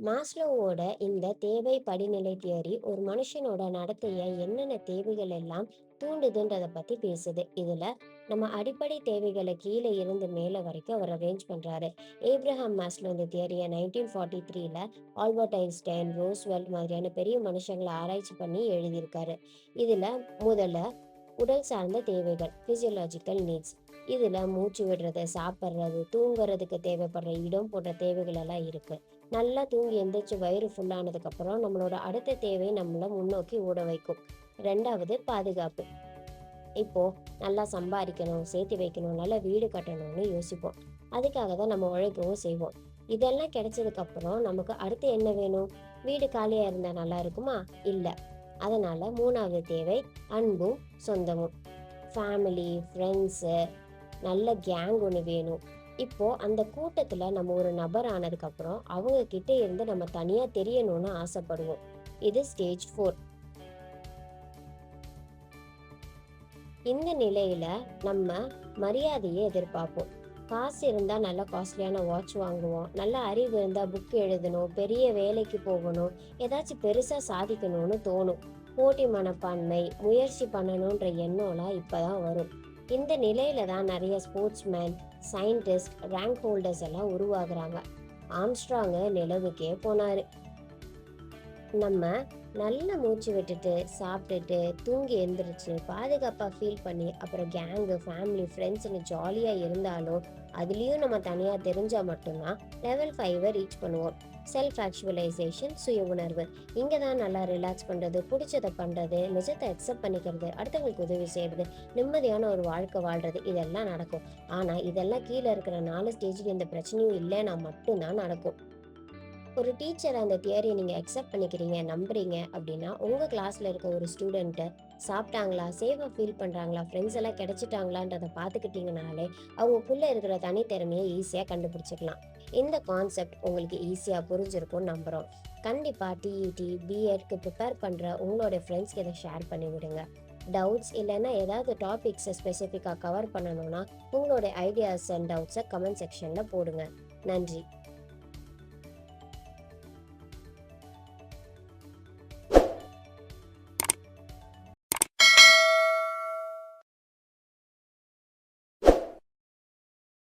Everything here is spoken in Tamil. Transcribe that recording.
மாஸ்லோவோட இந்த தேவை படிநிலை தியரி ஒரு மனுஷனோட நடத்தைய என்னென்ன தேவைகள் எல்லாம் தூண்டுதுன்றத பத்தி பேசுது. இதுல நம்ம அடிப்படை தேவைகளை கீழே இருந்து மேல வரைக்கும் அவர் அரேஞ்ச் பண்றாரு. ஏப்ரஹாம் மாஸ்லோ இந்த தியரியை 1943ல ஆல்பர்ட் ஐன்ஸ்டைன், ரோஸ்வெல்ட் மாதிரியான பெரிய மனுஷங்களை ஆராய்ச்சி பண்ணி எழுதியிருக்காரு. இதுல முதல்ல உடல் சார்ந்த தேவைகள், பிசியோலாஜிக்கல் நீட்ஸ். இதுல மூச்சு விடுறது, சாப்பிட்றது, தூங்குறதுக்கு தேவைப்படுற இடம் போன்ற தேவைகள் எல்லாம் இருக்கு. நல்லா தூங்கி எந்திரிச்சு வயிறு ஃபுல்லானதுக்கு அப்புறம் நம்மளோட அடுத்த தேவை நம்மள முன்னோக்கி ஓட வைக்கும். ரெண்டாவது பாதுகாப்பு. இப்போ நல்லா சம்பாதிக்கணும், சேர்த்து வைக்கணும், நல்ல வீடு கட்டணும்னு யோசிப்போம். அதுக்காக தான் நம்ம உழைக்கவும் செய்வோம். இதெல்லாம் கிடைச்சதுக்கு அப்புறம் நமக்கு அடுத்து என்ன வேணும்? வீடு காலியா இருந்தா நல்லா இருக்குமா? இல்ல. அதனால மூணாவது தேவை அன்பும் சொந்தமும். ஃபேமிலி, ஃப்ரெண்ட்ஸு, நல்ல கேங் ஒன்று வேணும். இப்போ அந்த கூட்டத்துல நம்ம ஒரு நபர் ஆனதுக்கு அப்புறம் அவங்க கிட்ட இருந்து நம்ம தனியா தெரியணும்னு ஆசைப்படுவோம். இது ஸ்டேஜ் 4. இந்த நிலையில நம்ம மரியாதையை எதிர்பார்ப்போம். காசு இருந்தா நல்ல காஸ்ட்லியான வாட்ச் வாங்குவோம். நல்ல அறிவு இருந்தா புக் எழுதணும், பெரிய வேலைக்கு போகணும், ஏதாச்சும் பெருசா சாதிக்கணும்னு தோணும். போட்டி மனப்பான்மை, முயற்சி பண்ணணுன்ற எண்ணம்லாம் இப்பதான் வரும். இந்த நிலையில தான் நிறைய ஸ்போர்ட்ஸ்மேன், சயின்டிஸ்ட், ரேங்க் ஹோல்டர்ஸ் எல்லாம் உருவாகுறாங்க. ஆம்ஸ்ட்ராங் நிலவுக்கே போனாரு. நம்ம நல்ல மூச்சு விட்டுட்டு, சாப்பிட்டுட்டு, தூங்கி எந்திரிச்சு, பாதுகாப்பா ஃபீல் பண்ணி, அப்புறம் கேங்கு, ஃபேமிலி, ஃப்ரெண்ட்ஸ்ன்னு ஜாலியா இருந்தாலும், அதுலயும் நம்ம தனியா தெரிஞ்சா மட்டும்தான் லெவல் 5 ரீச் பண்ணுவோம். செல்ஃப் ஆக்சுவலைசேஷன், சுய உணர்வு. இங்க தான் நல்லா ரிலாக்ஸ் பண்றது, பிடிச்சத பண்றது, நிஜத்தை அக்செப்ட் பண்ணிக்கிறது, அடுத்தவங்களுக்கு உதவி செய்யறது, நிம்மதியான ஒரு வாழ்க்கை வாழ்றது, இதெல்லாம் நடக்கும். ஆனா இதெல்லாம் கீழே இருக்கிற 4 ஸ்டேஜ்ல இந்த பிரச்சனையும் இல்லைன்னா மட்டும்தான் நடக்கும். ஒரு டீச்சர் அந்த தியரியை நீங்கள் அக்செப்ட் பண்ணிக்கிறீங்க, நம்புறீங்க அப்படின்னா உங்கள் கிளாஸில் இருக்க ஒரு ஸ்டூடெண்ட்டு சாப்பிட்டாங்களா, சேஃபாக ஃபீல் பண்ணுறாங்களா, ஃப்ரெண்ட்ஸ் எல்லாம் கிடைச்சிட்டாங்களான்றதை பார்த்துக்கிட்டிங்கனாலே அவங்களுக்குள்ளே இருக்கிற தனித்திறமையை ஈஸியாக கண்டுபிடிச்சிக்கலாம். இந்த கான்செப்ட் உங்களுக்கு ஈஸியாக புரிஞ்சிருக்கும்னு நம்புகிறோம். கண்டிப்பாக டிஇடி, பிஎட்க்கு ப்ரிப்பேர் பண்ணுற உங்களோட ஃப்ரெண்ட்ஸ்க்கு இதை ஷேர் பண்ணி விடுங்க. டவுட்ஸ் இல்லைன்னா ஏதாவது டாபிக்ஸை ஸ்பெசிஃபிக்காக கவர் பண்ணணும்னா உங்களோட ஐடியாஸ் அண்ட் டவுட்ஸை கமெண்ட் செக்ஷனில் போடுங்க. நன்றி.